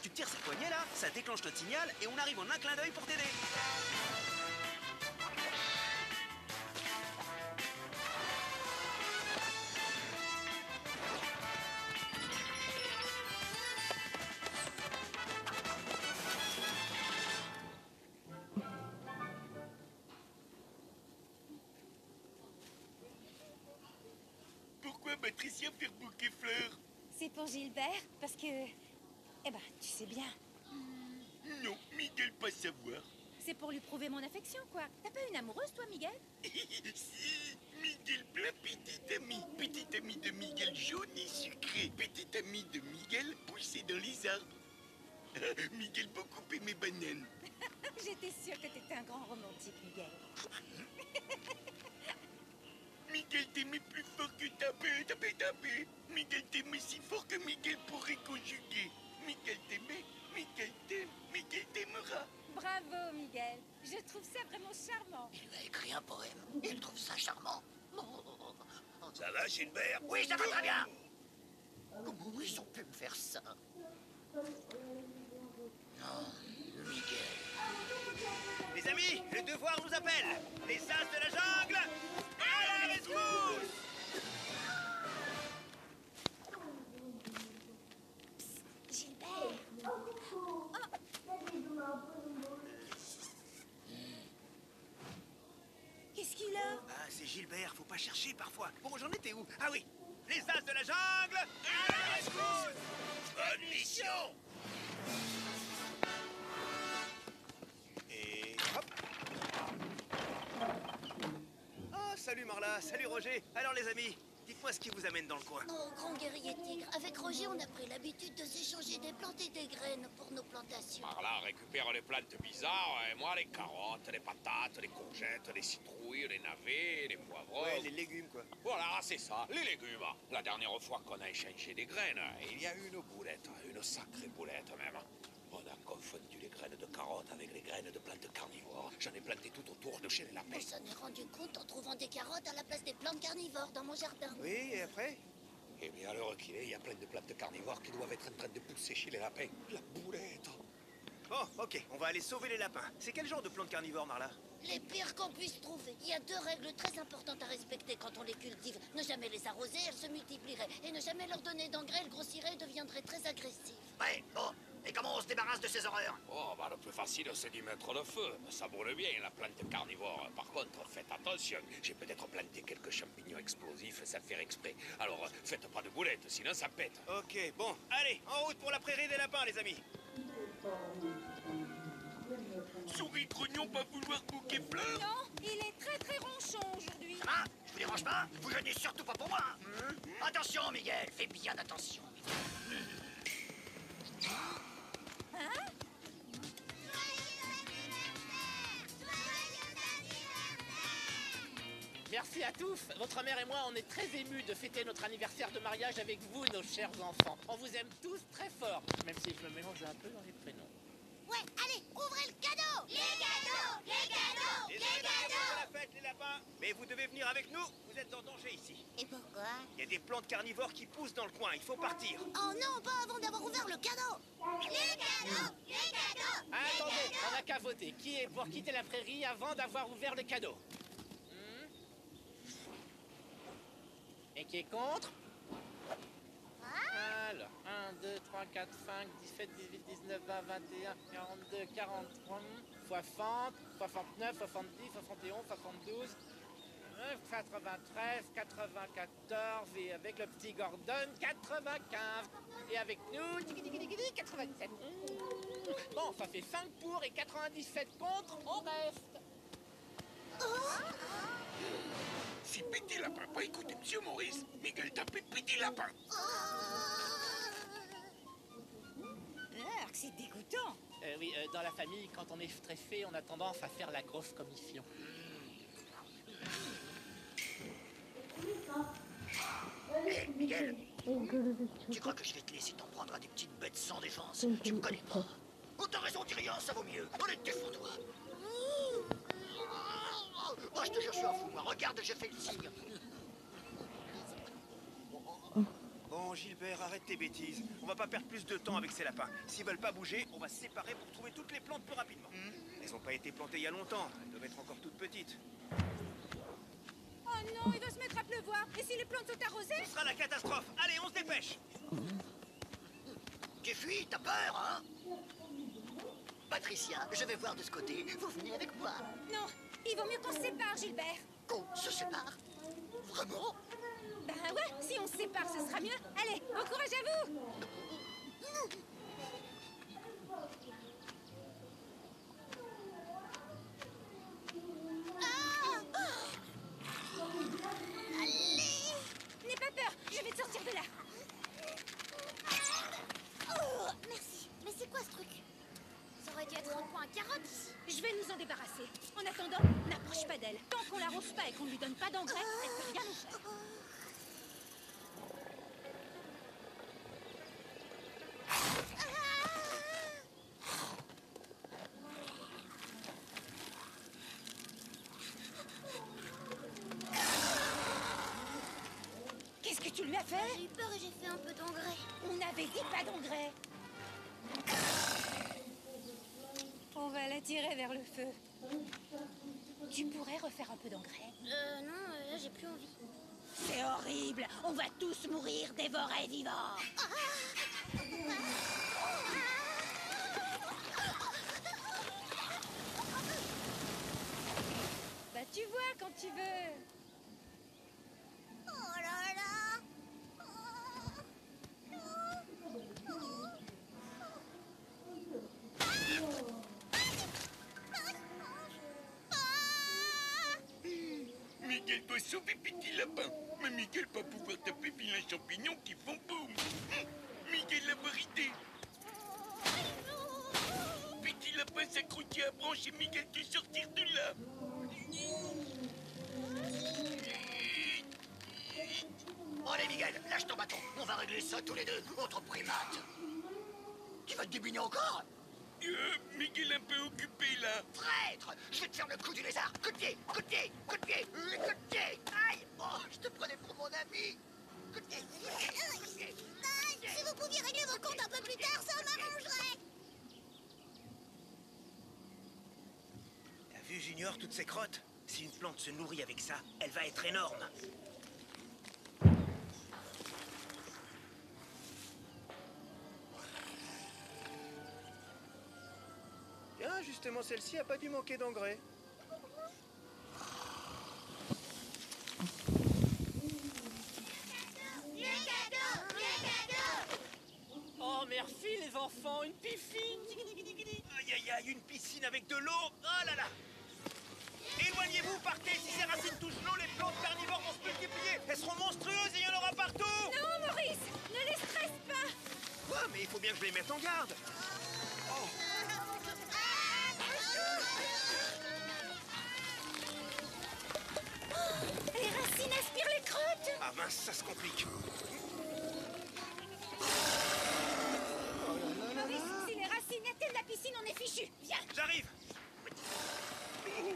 Tu tires cette poignée là, ça déclenche notre signal et on arrive en un clin d'œil pour t'aider. Pourquoi Patricia faire bouquet fleurs? C'est pour Gilbert, parce que... Eh ben, tu sais bien. Non, Miguel pas savoir. C'est pour lui prouver mon affection, quoi. T'as pas une amoureuse, toi, Miguel? Si, Miguel plein petit ami de Miguel jaune et sucré, petit ami de Miguel poussé dans les arbres. Miguel beaucoup aimé bananes. J'étais sûre que t'étais un grand romantique, Miguel. Miguel t'aimait plus fort que tapé. Miguel t'aimait si fort que Miguel pourrait conjuguer. Miguel t'aimait, Miguel t'aime, Miguel t'aimera. Bravo, Miguel. Je trouve ça vraiment charmant. Il m'a écrit un poème. Il trouve ça charmant. Ça va, Gilbert? Oui, ça va très bien. Comment ils ont pu me faire ça? Non, Miguel. Les amis, le devoir nous appelle. Les as de la jungle, à la rescousse. Gilbert. Qu'est-ce qu'il a? Ah, c'est Gilbert, faut pas chercher parfois. Bon, j'en étais où? Ah oui, les as de la jungle, à la rescousse. Bonne mission! Et hop. Oh, salut Marla, salut Roger. Alors les amis, dites-moi ce qui vous amène dans le coin. Oh, grand guerrier tigre, avec Roger, on a pris l'habitude de s'échanger des plantes et des graines pour nos plantations. Par là, récupère les plantes bizarres, et moi les carottes, les patates, les courgettes, les citrouilles, les navets, les poivrons. Ouais, les légumes quoi. Voilà, c'est ça, les légumes. La dernière fois qu'on a échangé des graines, il y a eu une boulette, une sacrée boulette même. On a confondu les graines de carottes avec les graines de plantes carnivores. J'en ai planté tout autour de chez les lapins. On s'en est rendu compte en trouvant des carottes à la place des plantes carnivores dans mon jardin. Oui, et après? Eh bien, à l'heure qu'il est, il y a plein de plantes carnivores qui doivent être en train de pousser chez les lapins. La boulette. Bon, ok, on va aller sauver les lapins. C'est quel genre de plante carnivore, Marla? Les pires qu'on puisse trouver. Il y a 2 règles très importantes à respecter quand on les cultive. Ne jamais les arroser, elles se multiplieraient. Et ne jamais leur donner d'engrais, elles grossiraient et deviendraient très agressives. Ouais, bon. Et comment on se débarrasse de ces horreurs? Oh, bah, le plus facile, c'est d'y mettre le feu. Ça brûle bien, la plante carnivore. Par contre, faites attention. J'ai peut-être planté quelques champignons explosifs sans faire exprès. Alors, faites pas de boulettes, sinon ça pète. Ok, bon, allez, en route pour la prairie des lapins, les amis. Souris grognon pas vouloir bouquet fleurs? Non, il est très très ronchon aujourd'hui. Ah, je vous dérange pas? Vous venez surtout pas pour moi. Attention, Miguel, fais bien attention. Hein? Merci à tous. Votre mère et moi, on est très émus de fêter notre anniversaire de mariage avec vous, nos chers enfants. On vous aime tous très fort, même si je me mélange un peu dans les prénoms. Ouais, allez, ouvrez le cadeau! Les cadeaux! Les cadeaux! Les cadeaux pour la fête, les lapins. Mais vous devez venir avec nous, vous êtes en danger ici. Et pourquoi? Il y a des plantes carnivores qui poussent dans le coin, il faut partir. Oh non, pas avant d'avoir ouvert le cadeau! Les cadeaux! Les cadeaux! Attendez, on n'a qu'à voter. Qui est pour quitter la prairie avant d'avoir ouvert le cadeau? Et qui est contre? Alors, 1, 2, 3, 4, 5, 17, 18, 19, 20, 21, 42, 43, 60, 69, 70, 71, 72, 93, 94, et avec le petit Gordon, 95. Et avec nous, 87. Bon, ça fait 5 pour et 97 contre, on reste. Si Petit Lapin pas écouté Monsieur Maurice, Miguel tapait Petit Lapin. C'est dégoûtant. Oui, dans la famille, quand on est stressé, on a tendance à faire la grosse commission. Hé, Miguel, tu crois que je vais te laisser t'en prendre à des petites bêtes sans défense? Tu me connais pas. Oh, t'as raison, dis rien, ça vaut mieux. Allez, défends-toi. Oh, je te jure, je suis un fou, moi. Regarde, je fais le signe. Bon, Bon, Gilbert, arrête tes bêtises. On va pas perdre plus de temps avec ces lapins. S'ils veulent pas bouger, on va se séparer pour trouver toutes les plantes plus rapidement. Elles ont pas été plantées il y a longtemps. Elles doivent être encore toutes petites. Oh non, il va se mettre à pleuvoir. Et si les plantes sont arrosées? Ce sera la catastrophe. Allez, on se dépêche. Tu fuis, t'as peur, hein? Patricia, je vais voir de ce côté. Vous venez avec moi. Non, il vaut mieux qu'on se sépare, Gilbert. Qu'on se sépare? Vraiment? Ben ouais, si on se sépare, ce sera mieux. Allez, bon courage à vous. N'aie pas peur, je vais te sortir de là. Oh, merci. Mais c'est quoi ce truc? Ça aurait dû être un coin à carottes ici. Je vais nous en débarrasser. En attendant, n'approche pas d'elle. Tant qu'on l'arrose pas et qu'on lui donne pas d'engrais, elle peut rien nous faire. Qu'est-ce que tu lui as fait? J'ai eu peur et j'ai fait un peu d'engrais. On avait dit pas d'engrais. On va l'attirer vers le feu. Tu pourrais refaire un peu d'engrais? Non, là j'ai plus envie. C'est horrible. On va tous mourir dévorés vivants. Bah tu vois quand tu veux. Oh là là. Miguel doit sauver Petit Lapin. Mais Miguel va pouvoir taper vilains champignons qui font boum. Miguel a bonne idée. Petit Lapin s'accrochait à branche et Miguel dut sortir de là. Allez, Miguel, lâche ton bâton. On va régler ça tous les deux, autre primate. Tu vas te débiner encore? Miguel un peu occupé là. Traître! Je vais te faire le coup du lézard! Coup de pied! Coup de pied! Coup de pied! Coup de pied! Aïe! Oh, je te prenais pour mon ami! Coup de pied! Coup de pied! Si vous pouviez régler vos comptes un peu plus tard, ça m'arrangerait. T'as vu, Junior, toutes ces crottes? Si une plante se nourrit avec ça, elle va être énorme. Bien, justement, celle-ci a pas dû manquer d'engrais. Oh, merci les enfants, une piscine. Aïe, aïe, aïe, une piscine avec de l'eau. Oh là là. Éloignez-vous, partez. Si ces racines touchent l'eau, les plantes carnivores vont se multiplier. Elles seront monstrueuses et il y en aura partout. Non, Maurice, ne les stresse pas. Quoi? Mais il faut bien que je les mette en garde. Les racines aspirent les crottes. Ah mince, ça se complique. Maurice, si les racines atteignent la piscine, on est fichu. Viens. J'arrive. Oh,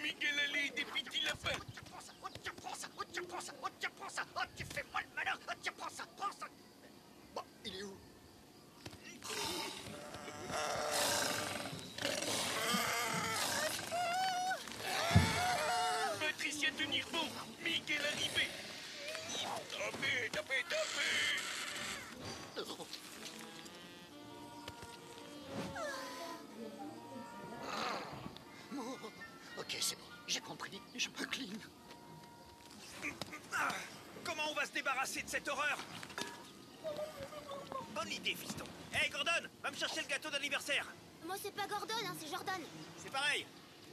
Miguel allait aider Petit Lapin. Prends ça! Oh, tiens, prends ça! Oh, tiens, prends ça! Oh, tiens, prends ça! Oh, tu fais moi le malin! Oh, tiens, prends ça! Prends ça! Bon, il est où? Patricia tenir bon. Miguel arrivé. Tapez, tapez, tapez. Ok, c'est bon. J'ai compris. Je me clean. Ah, comment on va se débarrasser de cette horreur? Bonne idée, fiston. Hey, Gordon, va me chercher le gâteau d'anniversaire. Moi, c'est pas Gordon, hein, c'est Jordan. C'est pareil.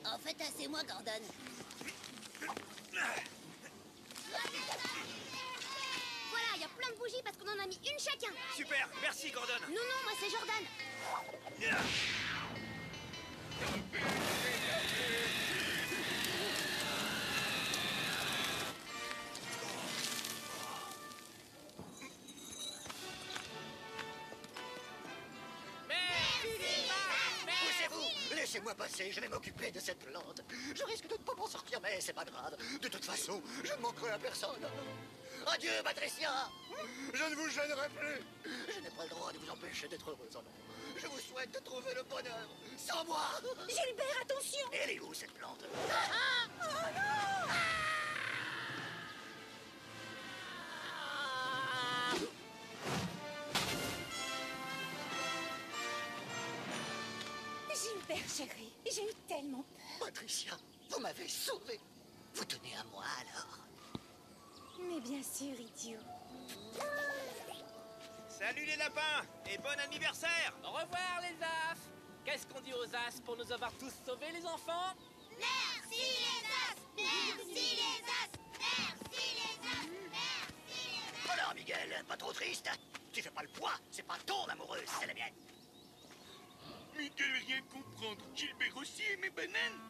En fait, c'est moi, Gordon. Voilà, il y a plein de bougies parce qu'on en a mis une chacun. Super, merci, Gordon. Non, non, moi, c'est Jordan. Poussez-vous! Laissez-moi passer, je vais m'occuper de cette plante. Je risque de ne pas m'en sortir, mais c'est pas grave. De toute façon, je ne manquerai à personne. Adieu, Patricia. Je ne vous gênerai plus. Je n'ai pas le droit de vous empêcher d'être heureuse, oh non. Je vous souhaite de trouver le bonheur. Sans moi. Gilbert, attention! Elle est où, cette plante? Gilbert, chérie, j'ai eu tellement peur. Patricia, vous m'avez sauvé. Vous tenez à moi, alors? Mais bien sûr, idiot. Salut les lapins et bon anniversaire. Au revoir les As. Qu'est-ce qu'on dit aux As pour nous avoir tous sauvés, les enfants? Merci les As. Merci les As. Merci les As. Merci les As. Alors, Miguel, pas trop triste? Tu fais pas le poids. C'est pas ton amoureuse, c'est la mienne. Miguel rien comprendre. Gilbert aussi aimait bananes.